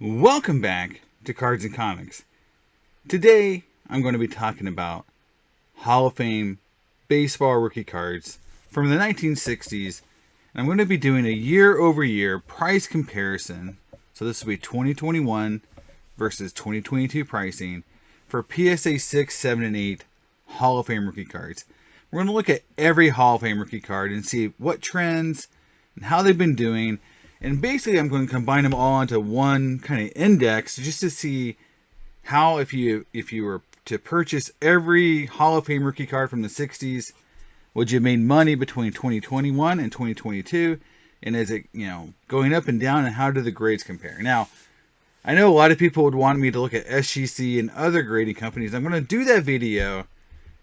Welcome back to Cards and Comics. Today, I'm going to be talking about Hall of Fame baseball rookie cards from the 1960s. And I'm going to be doing a year-over-year price comparison. So this will be 2021 versus 2022 pricing for PSA 6, 7, and 8 Hall of Fame rookie cards. We're going to look at every Hall of Fame rookie card and see what trends and how they've been doing. And basically, I'm going to combine them all into one kind of index just to see how, if you were to purchase every Hall of Fame rookie card from the 60s, would you have made money between 2021 and 2022? And is it, going up and down, and how do the grades compare? Now, I know a lot of people would want me to look at SGC and other grading companies. I'm going to do that video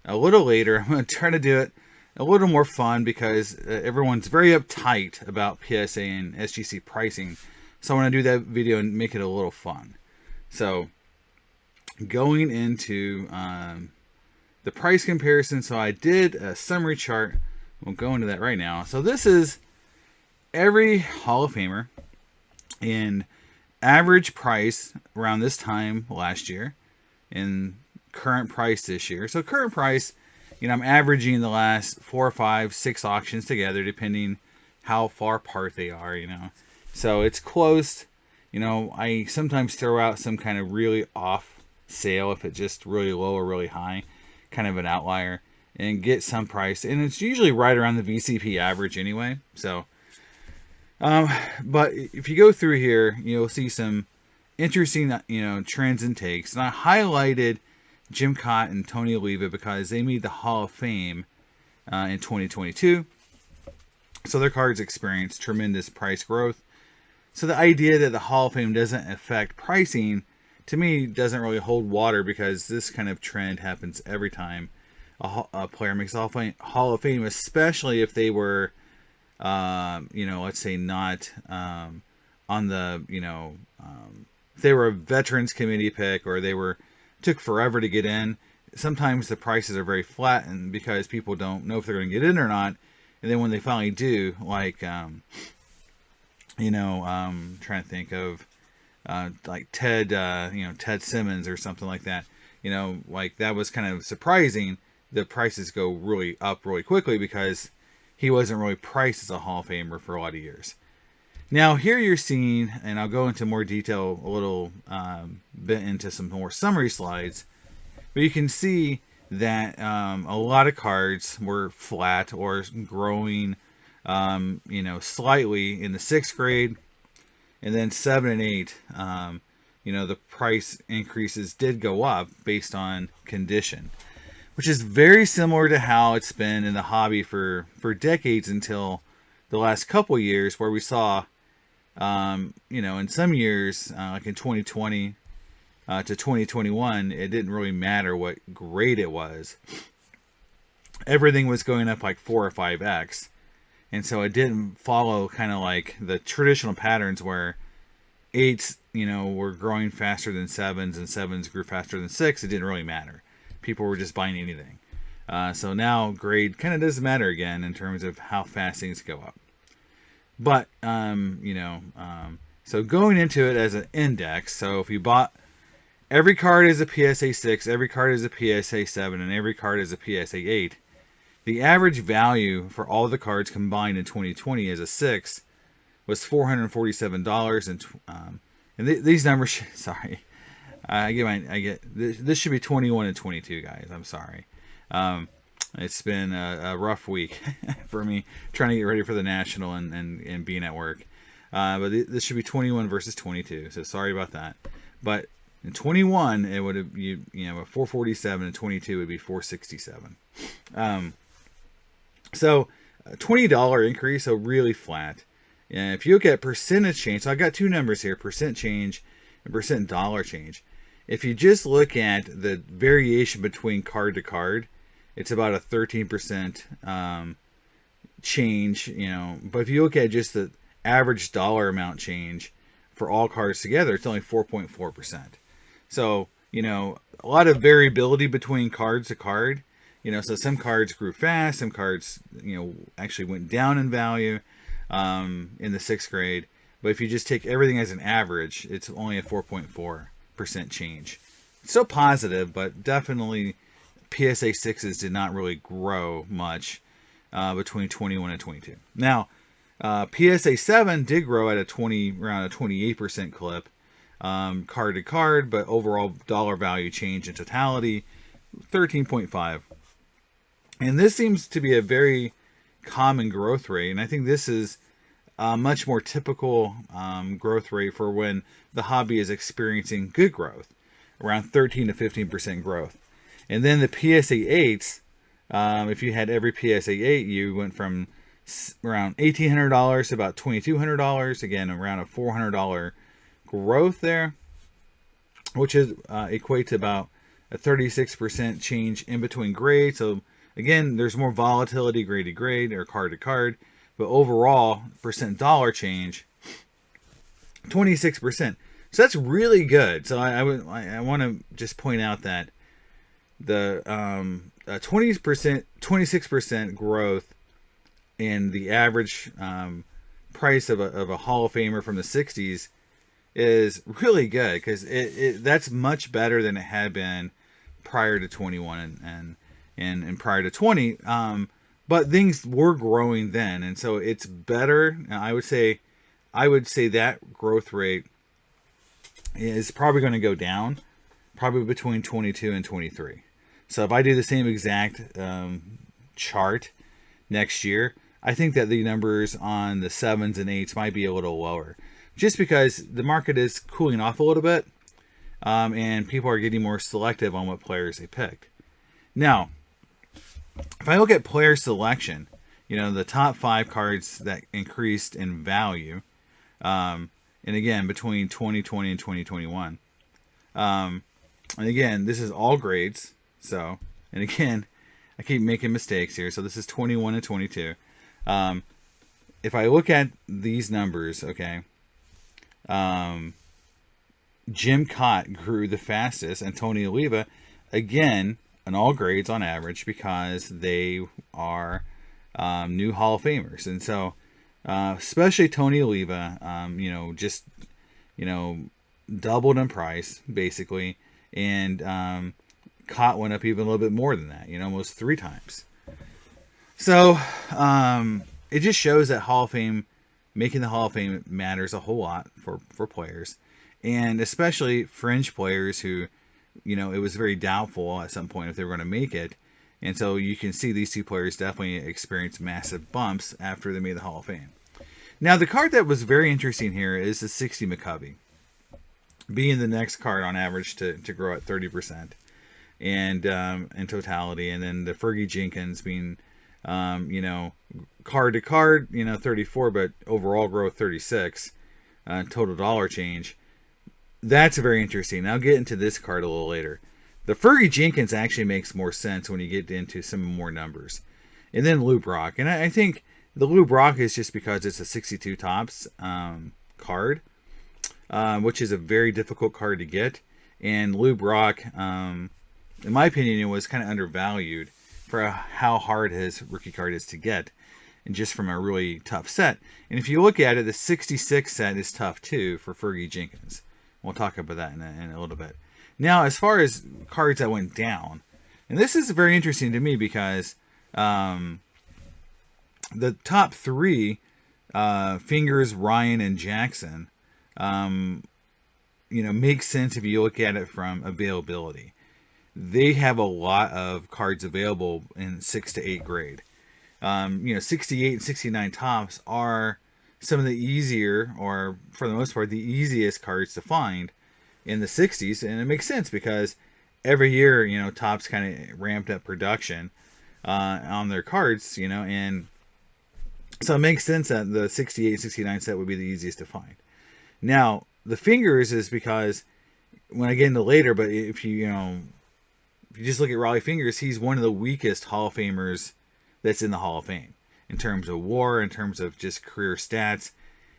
a little later. I'm going to try to do it a little more fun because everyone's very uptight about PSA and SGC pricing. So I want to do that video and make it a little fun. So going into the price comparison. So I did a summary chart. We'll go into that right now. So this is every Hall of Famer in average price around this time last year and current price this year. So current price, I'm averaging the last 4, 5, 6 auctions together, depending how far apart they are, So it's close. I sometimes throw out some kind of really off sale if it's just really low or really high, kind of an outlier, and get some price. And it's usually right around the VCP average anyway. So, but if you go through here, you'll see some interesting, trends and takes. And I highlighted Jim Cott and Tony Oliva because they made the Hall of Fame in 2022. So their cards experienced tremendous price growth. So the idea that the Hall of Fame doesn't affect pricing, to me, doesn't really hold water because this kind of trend happens every time a player makes a Hall of Fame, especially if they were, let's say not on the, if they were a Veterans Committee pick or they took forever to get in. Sometimes the prices are very flattened because people don't know if they're going to get in or not. And then when they finally do, like, trying to think of, like Ted, Ted Simmons or something like that. Like that was kind of surprising. The prices go really up really quickly because he wasn't really priced as a Hall of Famer for a lot of years. Now here you're seeing, and I'll go into more detail a little bit into some more summary slides, but you can see that a lot of cards were flat or growing, slightly in the 6th grade, and then 7 and 8, the price increases did go up based on condition, which is very similar to how it's been in the hobby for decades until the last couple years, where we saw in some years, like in 2020 to 2021, it didn't really matter what grade it was. Everything was going up like 4 or 5x. And so it didn't follow kind of like the traditional patterns where 8s, were growing faster than 7s and 7s grew faster than 6. It didn't really matter. People were just buying anything. So now grade kind of doesn't matter again in terms of how fast things go up. But, so going into it as an index, so if you bought every card is a PSA 6, every card is a PSA 7, and every card is a PSA 8, the average value for all the cards combined in 2020 as a 6 was $447. And these numbers, sorry, this should be 21 and 22, guys. I'm sorry. It's been a rough week for me trying to get ready for the National and being at work. But this should be 21 versus 22. So sorry about that. But in 21, it would have, a 447, and 22 would be 467. So a $20 increase, so really flat. And if you look at percentage change, so I got two numbers here, percent change and percent dollar change. If you just look at the variation between card to card, it's about a 13% change, But if you look at just the average dollar amount change for all cards together, it's only 4.4%. So, a lot of variability between cards to card. So some cards grew fast, some cards, actually went down in value in the 6th grade. But if you just take everything as an average, it's only a 4.4% change. Still positive, but definitely PSA 6s did not really grow much between 21 and 22. Now, PSA 7 did grow at around a 28% clip, card to card, but overall dollar value change in totality, 13.5. And this seems to be a very common growth rate, and I think this is a much more typical growth rate for when the hobby is experiencing good growth, around 13 to 15% growth. And then the PSA 8s, if you had every PSA 8, you went from around $1,800 to about $2,200. Again, around a $400 growth there, which is equate to about a 36% change in between grades. So again, there's more volatility grade to grade or card to card, but overall percent dollar change 26%. So that's really good. So I want to just point out that the 26% growth in the average price of a Hall of Famer from the 60s is really good, because that's much better than it had been prior to 21 and prior to 20. But things were growing then, and so it's better. I would say that growth rate is probably going to go down, probably between 22 and 23. So if I do the same exact chart next year, I think that the numbers on the 7s and 8s might be a little lower, just because the market is cooling off a little bit, and people are getting more selective on what players they picked. Now, if I look at player selection, the top 5 cards that increased in value, and again, between 2020 and 2021, and again, this is all grades. So, and again, I keep making mistakes here. So this is 21 and 22. If I look at these numbers, okay, Jim Cott grew the fastest, and Tony Oliva, again, in all grades on average, because they are new Hall of Famers. And so, especially Tony Oliva, doubled in price, basically, and Cott went up even a little bit more than that, almost 3 times. So, it just shows that Hall of Fame, making the Hall of Fame matters a whole lot for players, and especially fringe players who, it was very doubtful at some point if they were going to make it. And so you can see these 2 players definitely experienced massive bumps after they made the Hall of Fame. Now, the card that was very interesting here is the 60 Mccubby, being the next card on average to grow at 30%. And in totality, and then the Fergie Jenkins being, card to card, 34, but overall growth 36, total dollar change. That's very interesting. I'll get into this card a little later. The Fergie Jenkins actually makes more sense when you get into some more numbers. And then Lou Brock, and I think the Lou Brock is just because it's a 62 tops card, which is a very difficult card to get. And Lou Brock, in my opinion, it was kind of undervalued for how hard his rookie card is to get, and just from a really tough set. And if you look at it, the 66 set is tough too for Fergie Jenkins. We'll talk about that in a little bit. Now, as far as cards that went down, and this is very interesting to me because the top 3, Fingers, Ryan, and Jackson, make sense if you look at it from availability. They have a lot of cards available in 6 to 8 grade. 68 and 69 tops are some of the easier, or for the most part, the easiest cards to find in the 60s. And it makes sense because every year, Topps kind of ramped up production on their cards, and so it makes sense that the 68, 69 set would be the easiest to find. Now, the Fingers is because when I get into later, but if you just look at Raleigh Fingers, he's one of the weakest Hall of Famers that's in the Hall of Fame in terms of WAR, in terms of just career stats.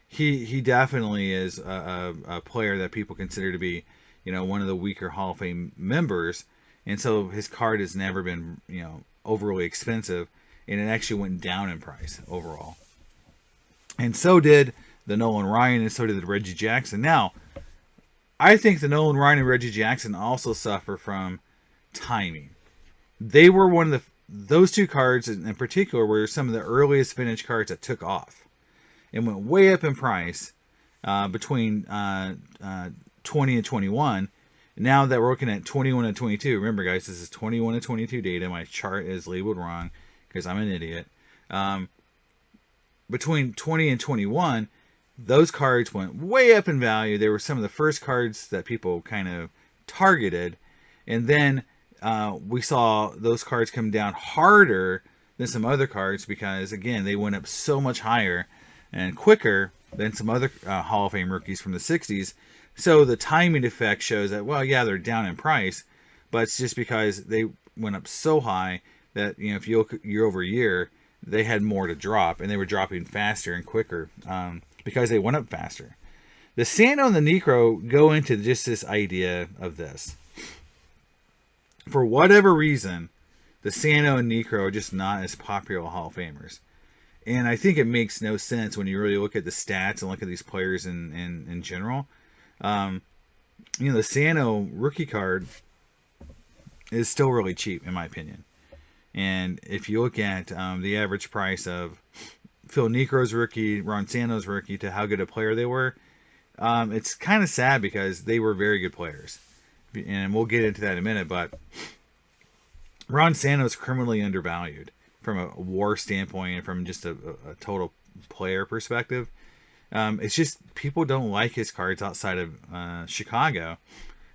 He definitely is a player that people consider to be, one of the weaker Hall of Fame members, and so his card has never been, overly expensive, and it actually went down in price overall. And so did the Nolan Ryan, and so did the Reggie Jackson. Now, I think the Nolan Ryan and Reggie Jackson also suffer from timing. They were one of those two cards in particular were some of the earliest vintage cards that took off and went way up in price between 20 and 21. Now that we're looking at 21 and 22, remember guys, this is 21 and 22 data. My chart is labeled wrong because I'm an idiot. Between 20 and 21, those cards went way up in value. They were some of the first cards that people kind of targeted. And then we saw those cards come down harder than some other cards because, again, they went up so much higher and quicker than some other Hall of Fame rookies from the 60s. So the timing effect shows that, well, yeah, they're down in price, but it's just because they went up so high that, you know, if you look year over year, they had more to drop, and they were dropping faster and quicker because they went up faster. The Sano and the Necro go into just this idea of this. For whatever reason, the Sano and Necro are just not as popular Hall of Famers. And I think it makes no sense when you really look at the stats and look at these players in general. You know, the Sano rookie card is still really cheap, in my opinion. And if you look at the average price of Phil Necro's rookie, Ron Santo's rookie, to how good a player they were, it's kind of sad because they were very good players. And we'll get into that in a minute, but Ron Santo's criminally undervalued from a WAR standpoint and from just a total player perspective. It's just people don't like his cards outside of Chicago.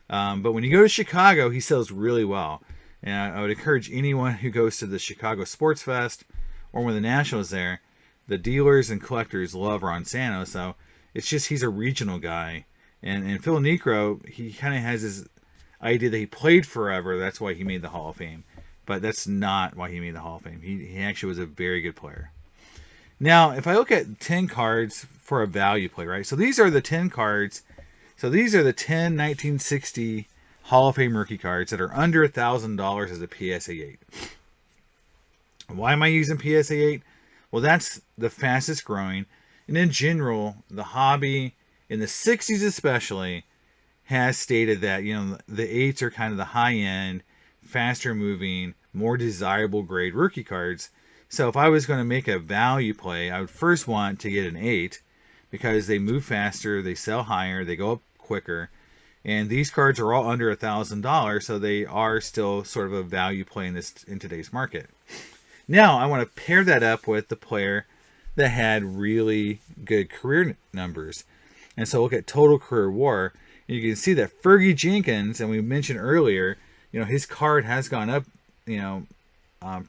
But when you go to Chicago, he sells really well. And I would encourage anyone who goes to the Chicago Sports Fest or when the National is there, the dealers and collectors love Ron Santo. So it's just he's a regional guy. And Phil Necro, he kind of has his idea that he played forever. That's why he made the Hall of Fame. But that's not why he made the Hall of Fame. He actually was a very good player. Now, if I look at 10 cards for a value play, right? So these are the 10 cards. So these are the 10 1960 Hall of Fame rookie cards that are under $1,000 as a PSA 8. Why am I using PSA 8? Well, that's the fastest growing. And in general, the hobby, in the 60s especially, has stated that, you know, the 8s are kind of the high-end, faster moving, more desirable grade rookie cards. So if I was going to make a value play, I would first want to get an 8 because they move faster, they sell higher, they go up quicker. And these cards are all under $1,000, so they are still sort of a value play in today's market. Now, I want to pair that up with the player that had really good career numbers. And so look at total career WAR. And you can see that Fergie Jenkins, and we mentioned earlier, you know, his card has gone up, you know,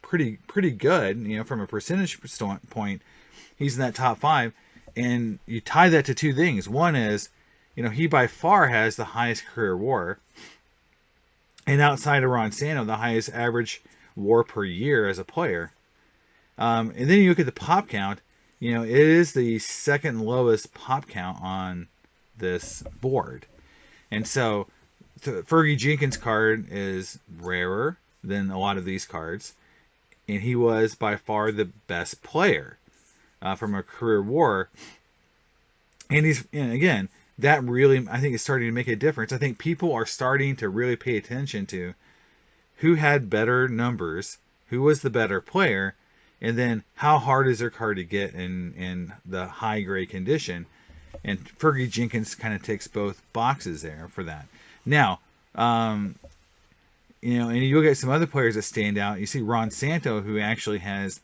pretty good, you know, from a percentage standpoint. He's in that top 5. And you tie that to two things. One is, you know, he by far has the highest career WAR. And outside of Ron Santo, the highest average WAR per year as a player. And then you look at the pop count. You know, it is the second lowest pop count on this board. And so the Fergie Jenkins card is rarer than a lot of these cards. And he was by far the best player from a career WAR. And again, that really, I think, is starting to make a difference. I think people are starting to really pay attention to who had better numbers, who was the better player, and then how hard is their card to get in the high grade condition. And Fergie Jenkins kind of ticks both boxes there for that. Now, you know, and you look at some other players that stand out. You see Ron Santo, who actually has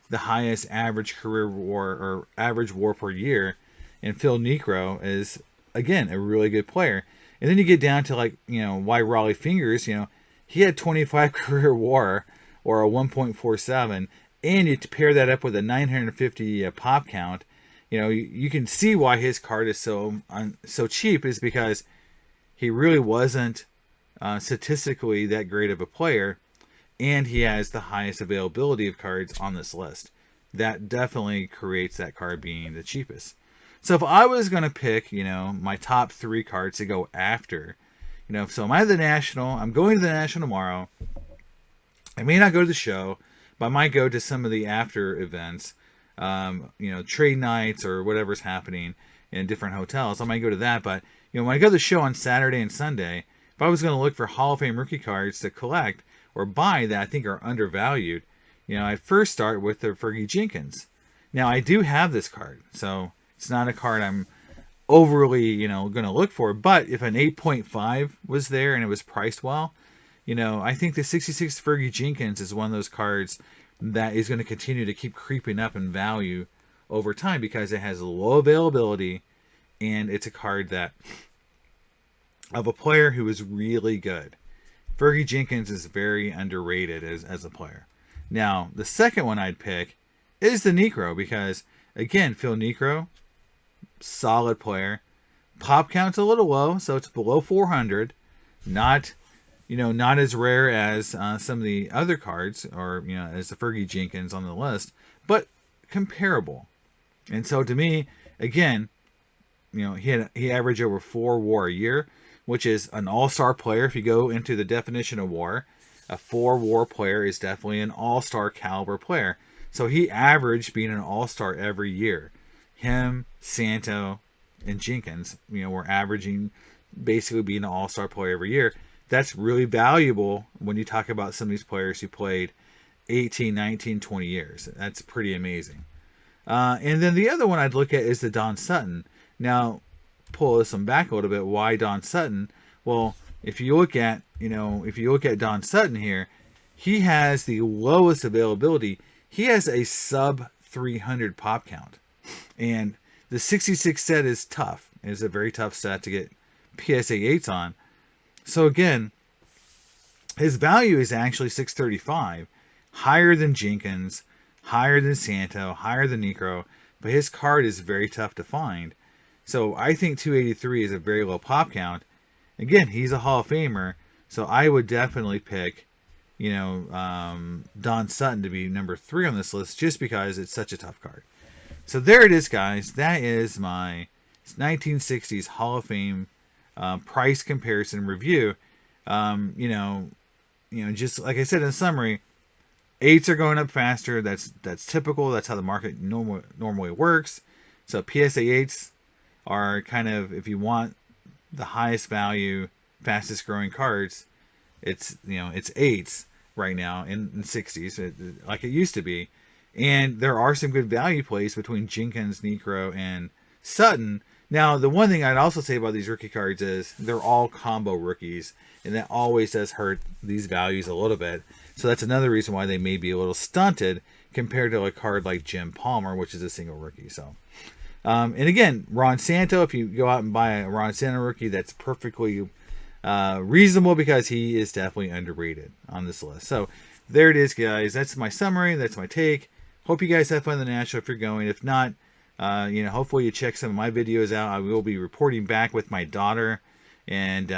the highest average career WAR or average WAR per year, and Phil Necro is, again, a really good player. And then you get down to, like, you know, why Raleigh Fingers, you know, he had 25 career WAR or a 1.47, and you pair that up with a 950 pop count. You know, you can see why his card is so cheap, is because he really wasn't statistically that great of a player, and he has the highest availability of cards on this list. That definitely creates that card being the cheapest. So if I was going to pick, you know, my top 3 cards to go after, you know, so I'm at the National, I'm going to the National tomorrow. I may not go to the show, but I might go to some of the after events. trade nights or whatever's happening in different hotels. I might go to that. But when I go to the show on Saturday and Sunday, if I was going to look for Hall of Fame rookie cards to collect or buy that I think are undervalued, I first start with the Fergie Jenkins. Now, I do have this card, so it's not a card I'm overly, going to look for. But if an 8.5 was there and it was priced well, I think the 66 Fergie Jenkins is one of those cards that is going to continue to keep creeping up in value over time because it has low availability and it's a card that of a player who is really good. Fergie Jenkins is very underrated as a player. Now, the second one I'd pick is the Necro because, again, Phil Necro, solid player. Pop count's a little low, so it's below 400. Not as rare as some of the other cards or, as the Fergie Jenkins on the list, but comparable. And so to me, again, he averaged over 4 WAR a year, which is an all-star player. If you go into the definition of WAR, a 4 WAR player is definitely an all-star caliber player. So he averaged being an all-star every year. Him, Santo, and Jenkins, were averaging basically being an all-star player every year. That's really valuable when you talk about some of these players who played 18, 19, 20 years. That's pretty amazing. And then the other one I'd look at is the Don Sutton. Now, pull this one back a little bit. Why Don Sutton? Well, if you look at Don Sutton here, he has the lowest availability. He has a sub 300 pop count. And the 66 set is tough. It's a very tough set to get PSA 8s on. So again, his value is actually 635, higher than Jenkins, higher than Santo, higher than Necro, but his card is very tough to find. So I think 283 is a very low pop count. Again, he's a Hall of Famer, so I would definitely pick, Don Sutton to be number 3 on this list just because it's such a tough card. So there it is, guys. That is my 1960s Hall of Fame price comparison review. Just like I said in summary, 8s are going up faster. That's typical. That's how the market normally works. So PSA 8s are kind of, if you want the highest value, fastest growing cards, it's 8s right now in 60s, like it used to be. And there are some good value plays between Jenkins, Necro, and Sutton. Now, the one thing I'd also say about these rookie cards is they're all combo rookies, and that always does hurt these values a little bit. So that's another reason why they may be a little stunted compared to a card like Jim Palmer, which is a single rookie. So, and again, Ron Santo, if you go out and buy a Ron Santo rookie, that's perfectly reasonable because he is definitely underrated on this list. So there it is, guys. That's my summary. That's my take. Hope you guys have fun in the National if you're going. If not, hopefully you check some of my videos out. I will be reporting back with my daughter and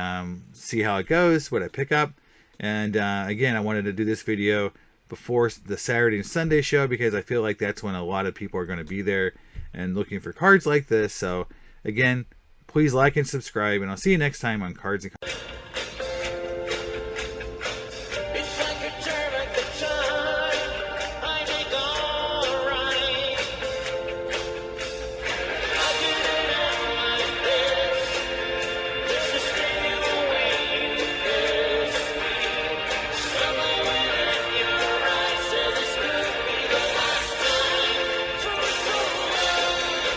see how it goes, what I pick up. And again, I wanted to do this video before the Saturday and Sunday show because I feel like that's when a lot of people are going to be there and looking for cards like this. So again, please like and subscribe, and I'll see you next time on Cards and Comics.